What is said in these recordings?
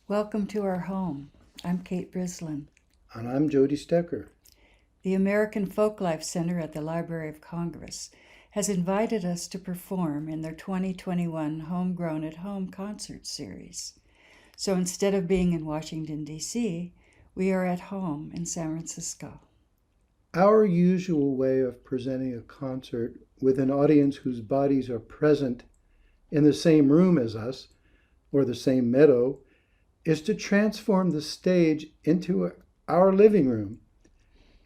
Welcome to our home. I'm Kate Brislin. And I'm Jody Stecher. The American Folklife Center at the Library of Congress has invited us to perform in their 2021 Homegrown at Home concert series. So instead of being in Washington, D.C., we are at home in San Francisco. Our usual way of presenting a concert with an audience whose bodies are present in the same room as us, or the same meadow, is to transform the stage into our living room.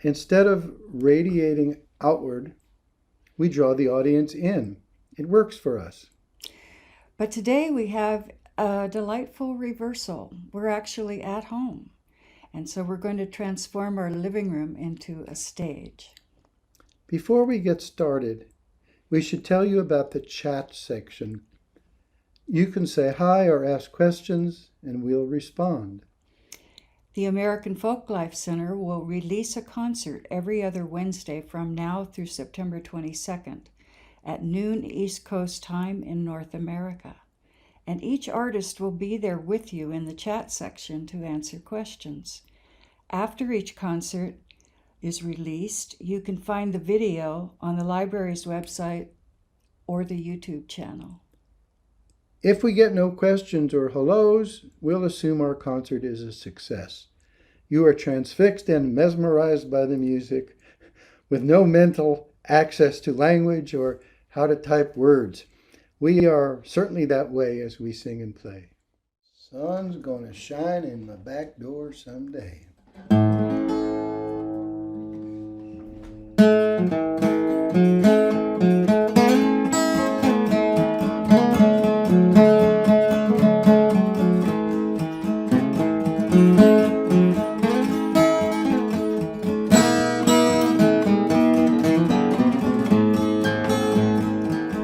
Instead of radiating outward, we draw the audience in. It works for us. But today we have a delightful reversal. We're actually at home. And so we're going to transform our living room into a stage. Before we get started, we should tell you about the chat section. You can say hi or ask questions, and we'll respond. The American Folklife Center will release a concert every other Wednesday from now through September 22nd at noon East Coast time in North America. And each artist will be there with you in the chat section to answer questions. After each concert is released, you can find the video on the library's website or the YouTube channel. If we get no questions or hellos, we'll assume our concert is a success. You are transfixed and mesmerized by the music with no mental access to language or how to type words. We are certainly that way as we sing and play. Sun's gonna shine in my back door someday.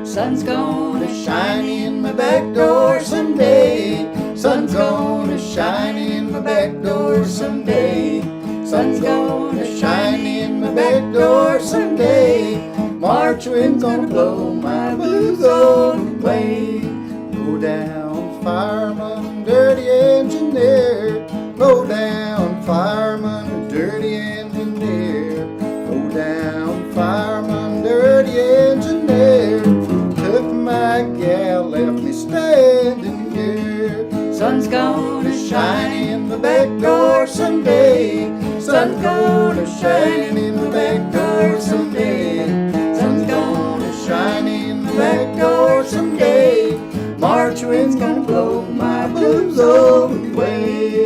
Sun's gonna shine in my back door someday. Sun's gonna shine in my back door someday. Sun's gonna shine in my back door someday. March wind's gonna blow my blues away. Go down, fireman, dirty engineer. Go down, fireman, dirty engineer. Go down, fireman, dirty engineer. Took my gal, left me standing here. Sun's gonna shine in the back door someday. Sun's gonna shine in the back door someday. Sun's gonna shine in the back door someday. March wind's gonna blow my blues away.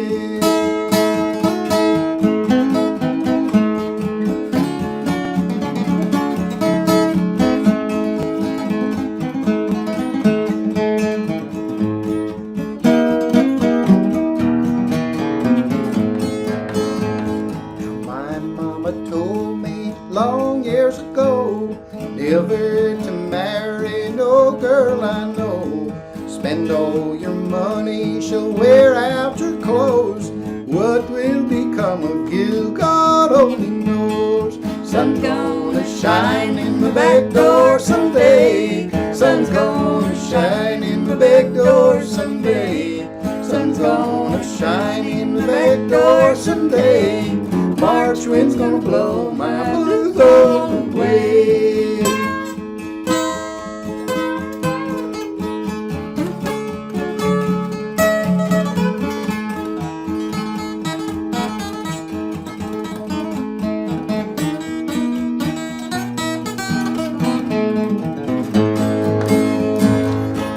Long years ago, never to marry no girl I know. Spend all your money, she'll wear out your clothes. What will become of you, God only knows. Sun's gonna shine in the back door someday. Sun's gonna shine in the back door someday. Sun's gonna shine in the back door someday. March wind's gonna blow my blues away.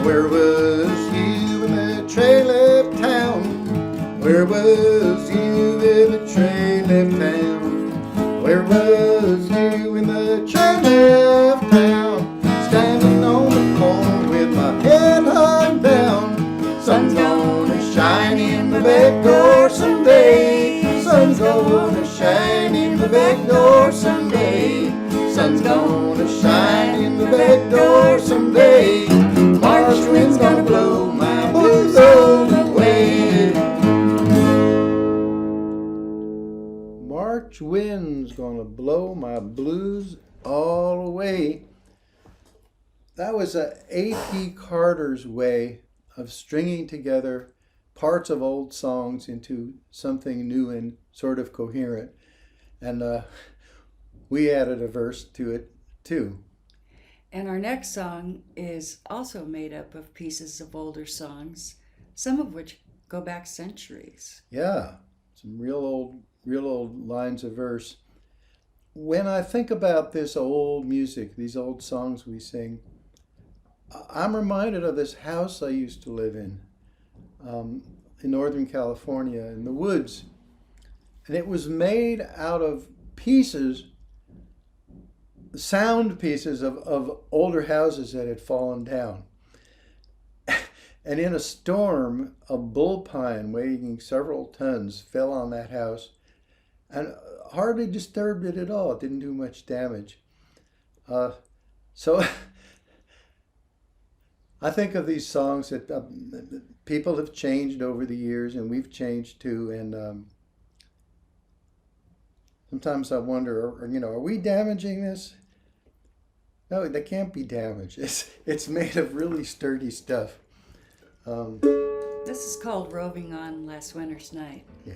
Where was you in the trail of town? Where was you in the trail of town? Where was you in the trail of town? Standing on the corner with my head hung down. Sun's gonna shine in the back door someday. Sun's gonna shine in the back door someday. Sun's gonna shine in the back door someday. March wind's gonna blow my blues away. March wind's gonna blow my blues all away. That was A.P. Carter's way of stringing together parts of old songs into something new and sort of coherent. And we added a verse to it too. And our next song is also made up of pieces of older songs, some of which go back centuries. Yeah, some real old lines of verse. When I think about this old music, these old songs we sing, I'm reminded of this house I used to live in Northern California, in the woods. And it was made out of pieces, sound pieces of older houses that had fallen down. And in a storm, a bull pine weighing several tons fell on that house and hardly disturbed it at all. It didn't do much damage. So I think of these songs that people have changed over the years, and we've changed too. And sometimes I wonder, are we damaging this? No, they can't be damaged. It's made of really sturdy stuff. This is called Roving on Last Winter's Night. Yeah.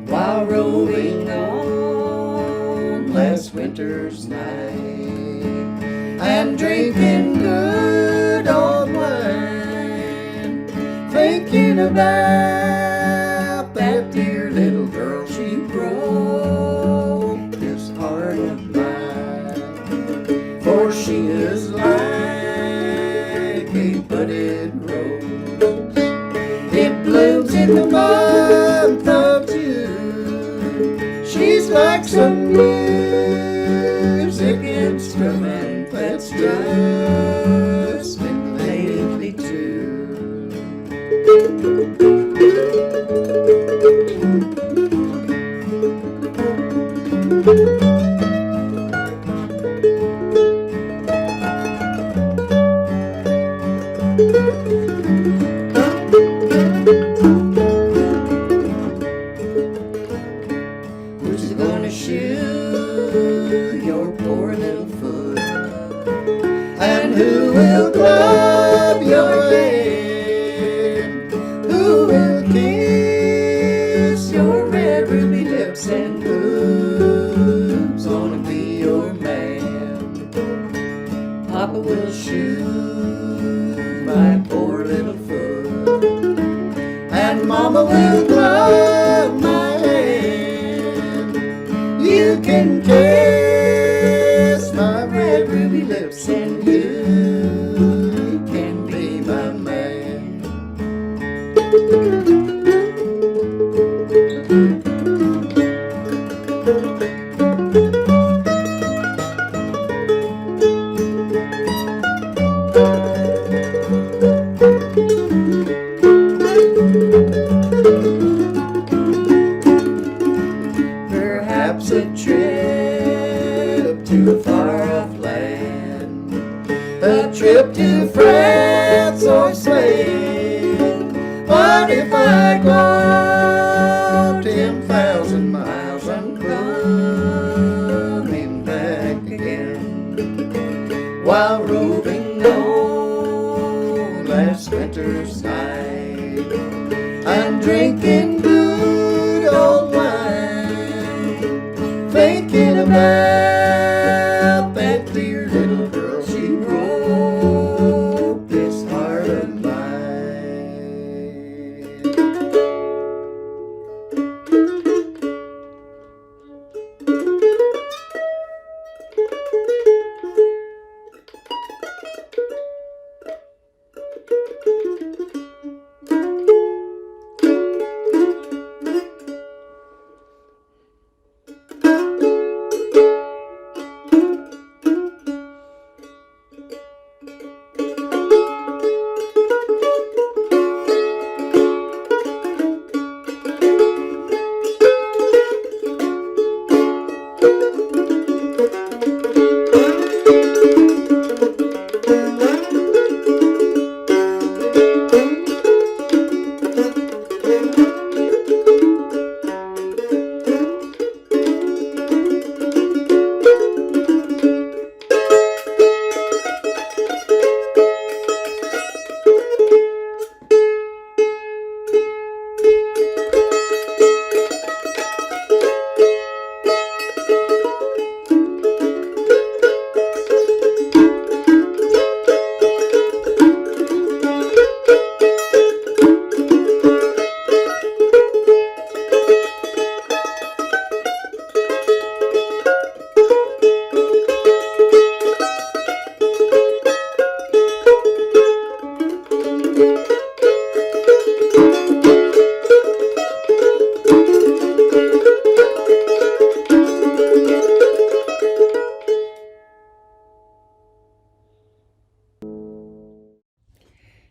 While roving on last winter's night and drinking good old wine, thinking about that dear little girl she broke this heart of mine, for she is like a budded rose. It blooms in the month of June. She's like some music instrument that's just been lately tuned. Who's gonna shoe your poor little foot? And who will glove your hand? Who will kiss your red ruby lips? And who's gonna be your man? Papa will shoe my poor little foot, and Mama will glove my hand. You can kiss my red ruby lips, and you can be my man. Perhaps a trip to a far-off land, a trip to France or Spain. But if I go 10,000 miles, I'm coming back again. While roving on last winter's night, I'm drinking good old wine, thinking about that dear little girl she broke this heart of mine.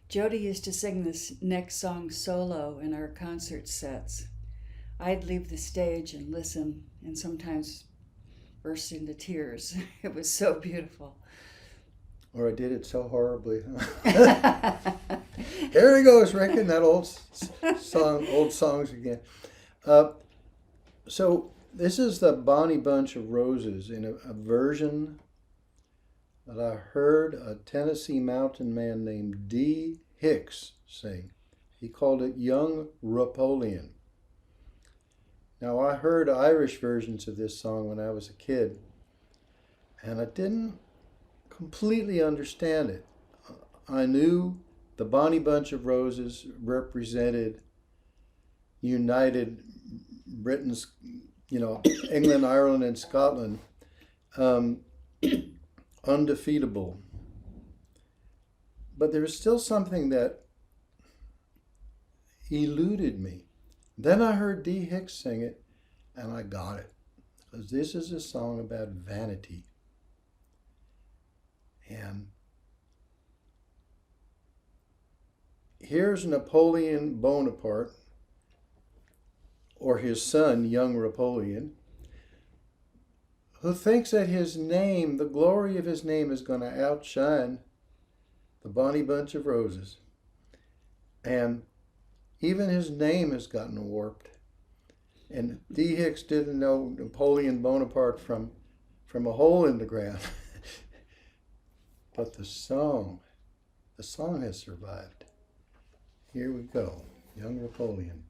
Jody used to sing this next song solo in our concert sets. I'd leave the stage and listen, and sometimes burst into tears. It was so beautiful. Or I did it so horribly. Here he goes, Rick, that old songs again. So this is the Bonnie Bunch of Roses in a version that I heard a Tennessee mountain man named D. Hicks sing. He called it Young Rapoleon. Now, I heard Irish versions of this song when I was a kid, and I didn't completely understand it. I knew the Bonnie Bunch of Roses represented united Britain's, England, Ireland, and Scotland, undefeatable. But there was still something that eluded me. Then I heard D. Hicks sing it, and I got it. Because this is a song about vanity. And here's Napoleon Bonaparte, or his son, young Rapoleon, who thinks that his name, the glory of his name, is going to outshine the Bonnie Bunch of Roses. And even his name has gotten warped. And D. Hicks didn't know Napoleon Bonaparte from a hole in the ground. But the song has survived. Here we go, Young Rapoleon.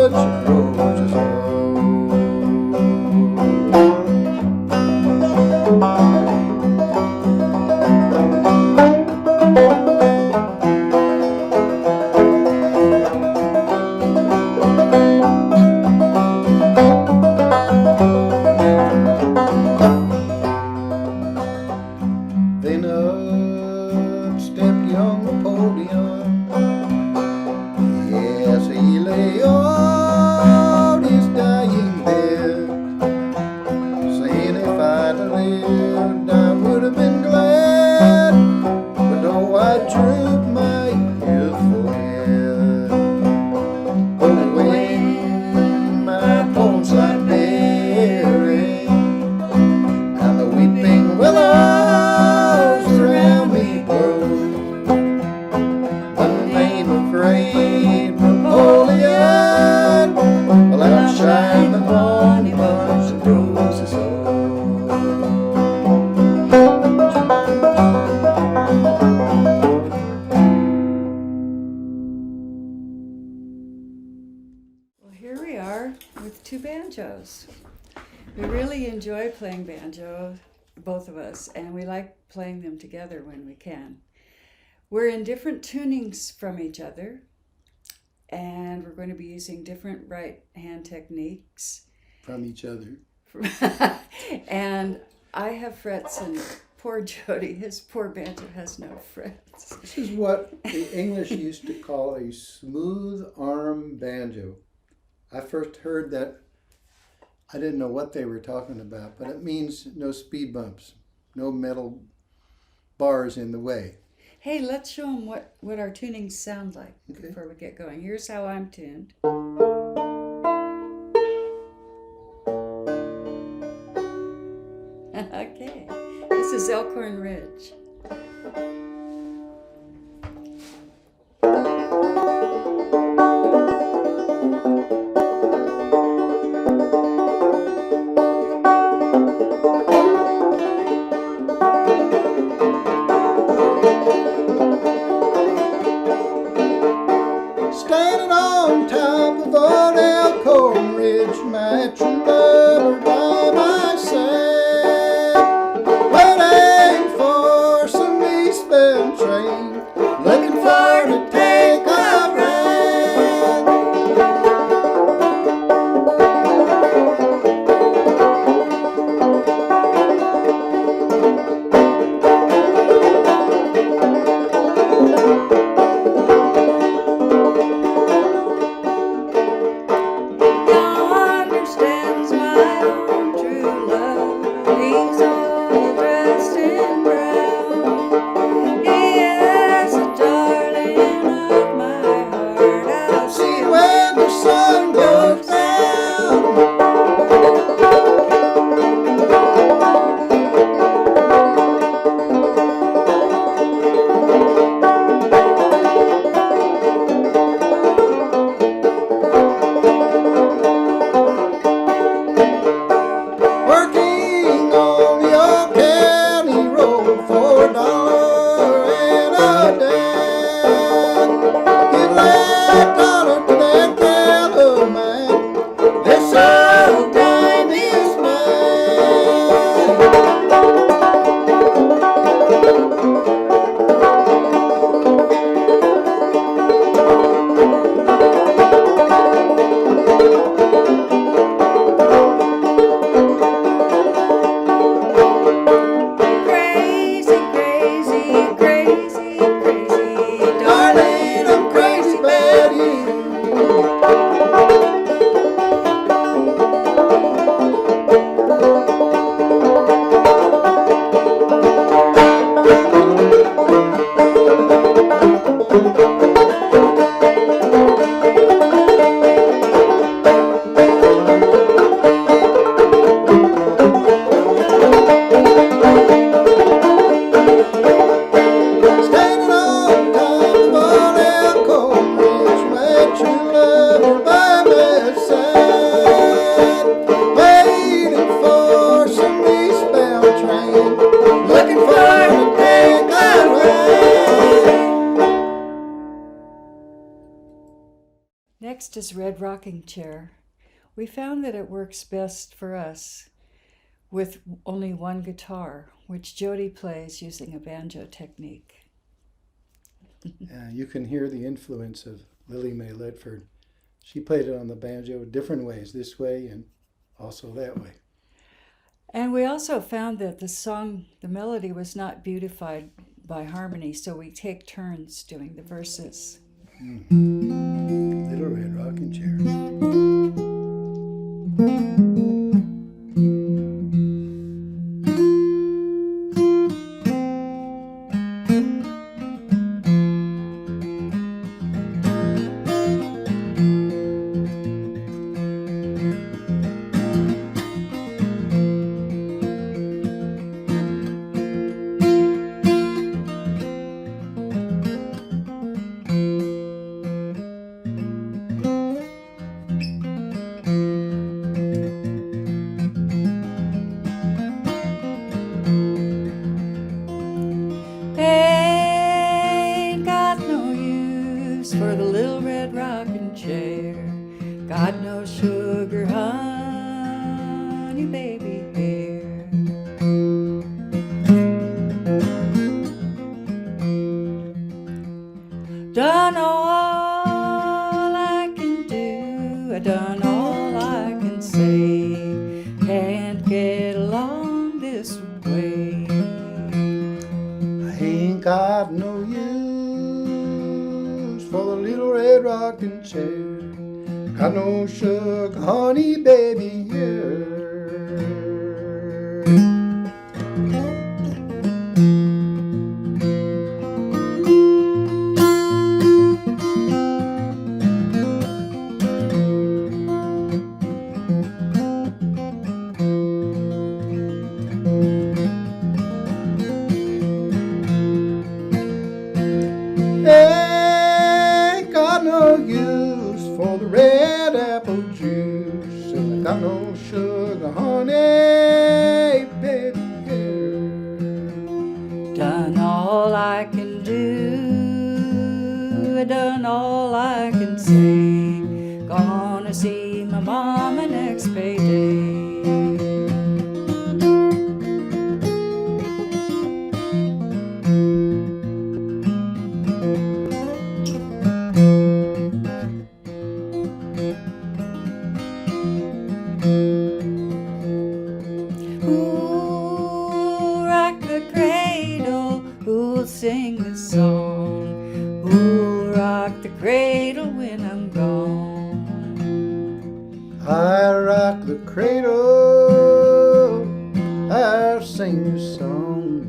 buds and roses all. Then up stepped young Rapoleon. Yes, he lay on his dying bed, saying if I'd lived, I would have been glad. But though I droop my youthful head, oh, when my bones lie buried, and the weeping willows around me grow, the name of great Rapoleon will outshine the bonny buds and roses all. Well, here we are with two banjos. We really enjoy playing banjo, both of us, and we like playing them together when we can. We're in different tunings from each other, and we're going to be using different right hand techniques. From each other. And I have frets, and poor Jody, his poor banjo has no frets. This is what the English used to call a smooth arm banjo. I first heard that, I didn't know what they were talking about, but it means no speed bumps, no metal bars in the way. Hey, let's show them what our tunings sound like Okay. before we get going. Here's how I'm tuned. Okay, this is Elkhorn Ridge. Standing on top of old Elkhorn Ridge, my true lover by my side, waiting for Next is Red Rocking Chair. We found that it works best for us with only one guitar, which Jody plays using a banjo technique. You can hear the influence of Lily Mae Ledford. She played it on the banjo different ways, this way and also that way. And we also found that the melody was not beautified by harmony, so we take turns doing the verses. Little Red Rocking Chair. Got no sugar, honey, baby, here. Done all I can do, I done all I can say. Can't get along this way. I ain't got no use for the little red rocking chair. Got no sugar, honey, baby, here. Ain't got no use for the red apple juice, and I got no sugar, honey, baby, here. Done all I can do, I done all I can say. Gonna see my mama next payday. Sing a song, who'll rock the cradle when I'm gone. I rock the cradle, I sing a song.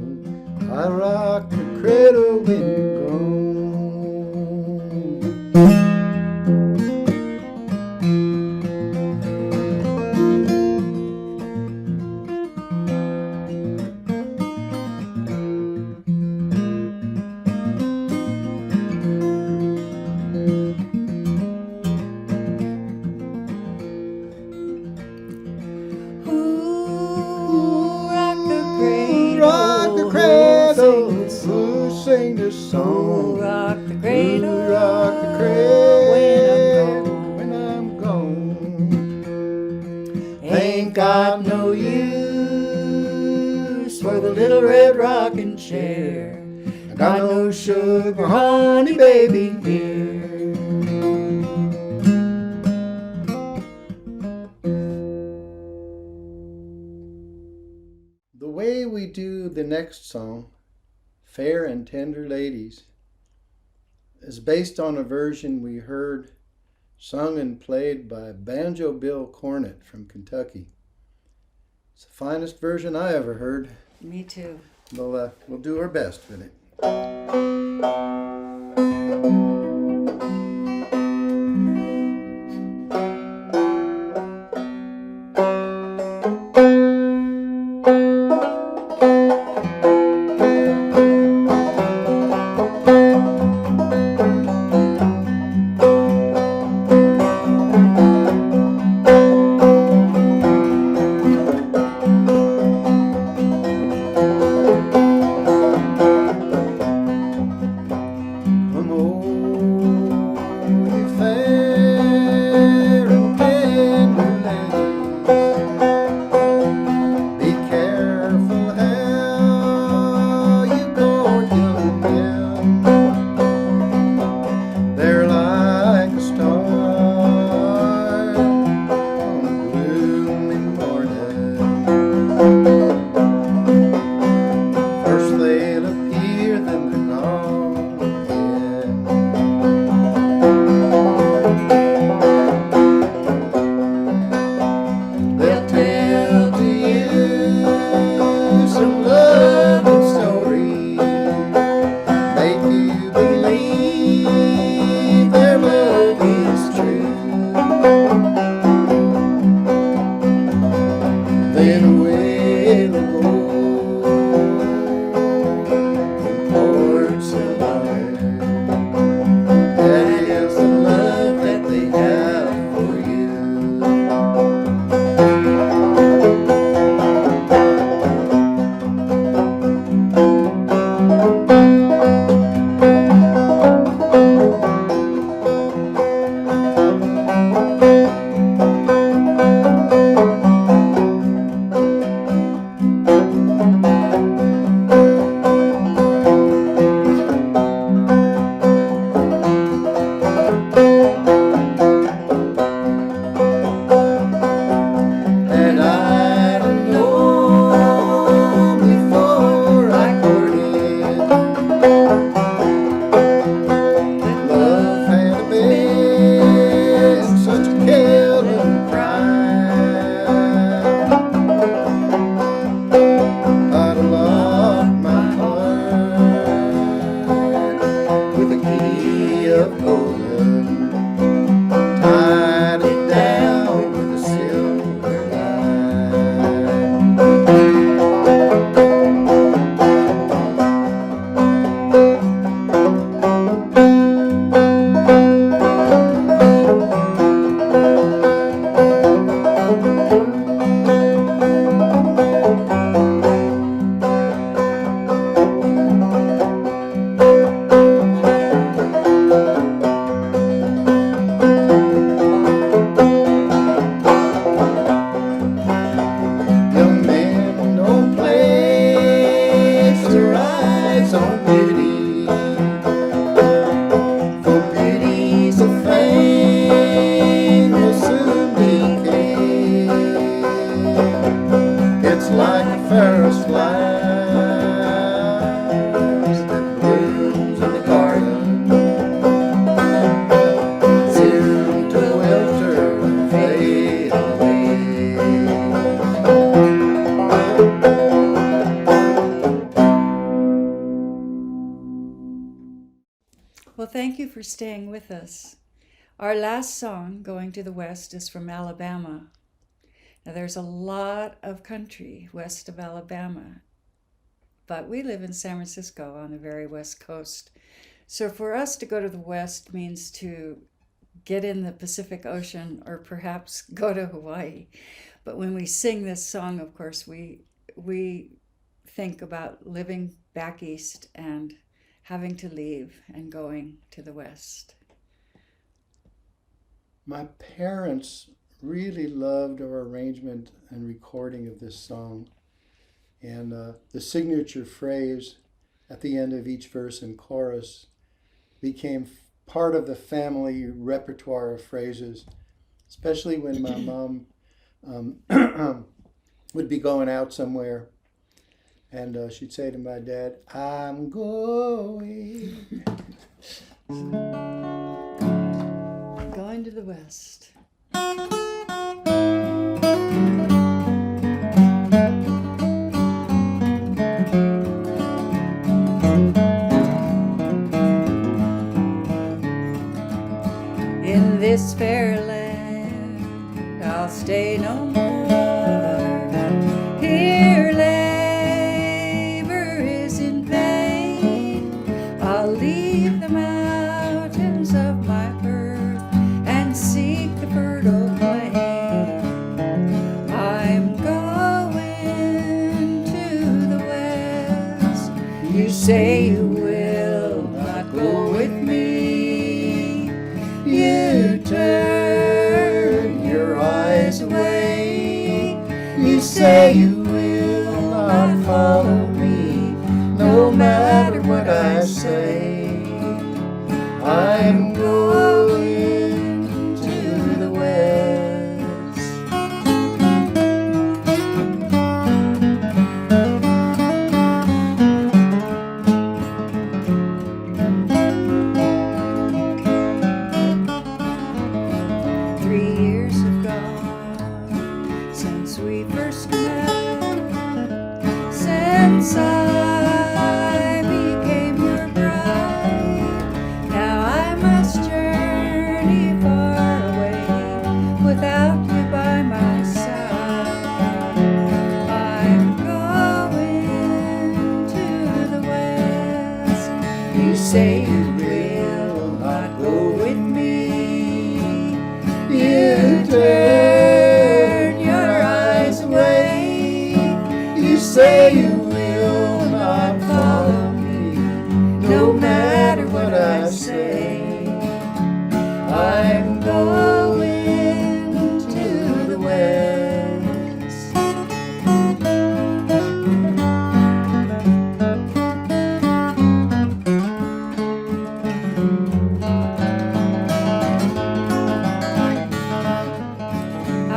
I rock the cradle when you're gone. Sing the song, rock the cradle, rock the cradle when I'm gone. Ain't got no use for the little red rocking chair. I got no sugar, honey, baby, here. The way we do the next song, Fair and Tender Ladies, is based on a version we heard sung and played by Banjo Bill Cornett from Kentucky. It's the finest version I ever heard. Me too. We'll do our best with it. Come in a way the ports of iron. That is the love that they have for you. And I don't know before I courted that love had been such a killing crime. I'd lock my heart with a key of golden, tied it down with a silver line. Young men don't place their eyes on beauty, for beauty's a fame will soon decay. It's like a fairest flowers that blooms in the garden, soon to wilter and fade away. Well, thank you for staying with us. Our last song, Going to the West, is from Alabama. Now, there's a lot of country west of Alabama, but we live in San Francisco on the very west coast. So for us to go to the west means to get in the Pacific Ocean or perhaps go to Hawaii. But when we sing this song, of course, we think about living back east and having to leave and going to the west. My parents really loved our arrangement and recording of this song. And the signature phrase at the end of each verse and chorus became part of the family repertoire of phrases, especially when my mom would be going out somewhere. And she'd say to my dad, "I'm going." Going to the west. In this fair land, I'll stay no more. Here labor is in vain. I'll leave the mountains of my birth and seek the fertile plain. I'm going to the west. You say you will not go with me. You turn your eyes away. You say you will not follow me, no matter what I say. I'm going to the west. since I became your bride. Now I must journey far away without you by my side.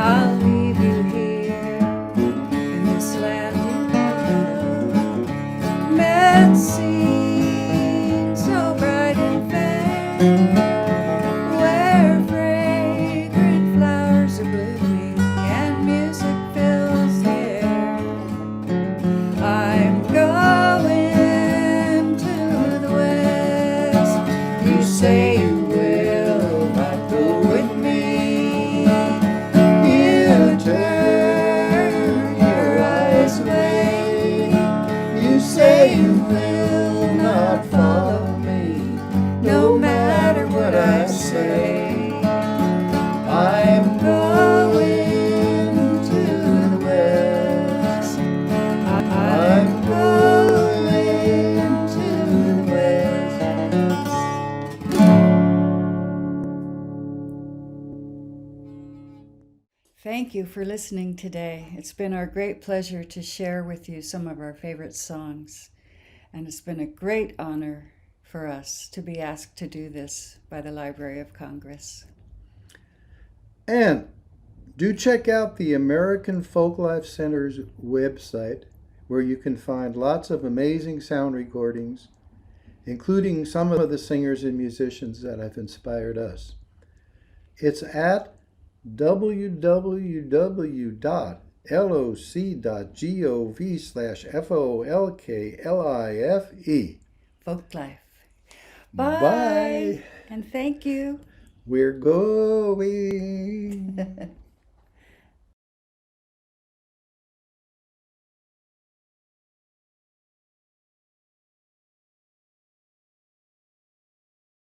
I'll leave you here in this land you love. Met scene so bright and fair, where fragrant flowers are blooming and music fills the air. I'm going to the west. You say you will not go with me. You turn your eyes away. You say you will not follow me, no matter what I say. I'm going to the west. I'm going to the west. Thank you for listening today. It's been our great pleasure to share with you some of our favorite songs. And it's been a great honor for us to be asked to do this by the Library of Congress. And do check out the American Folklife Center's website, where you can find lots of amazing sound recordings, including some of the singers and musicians that have inspired us. It's at www.loc.gov/folklife. Folklife. Bye. And thank you. We're going.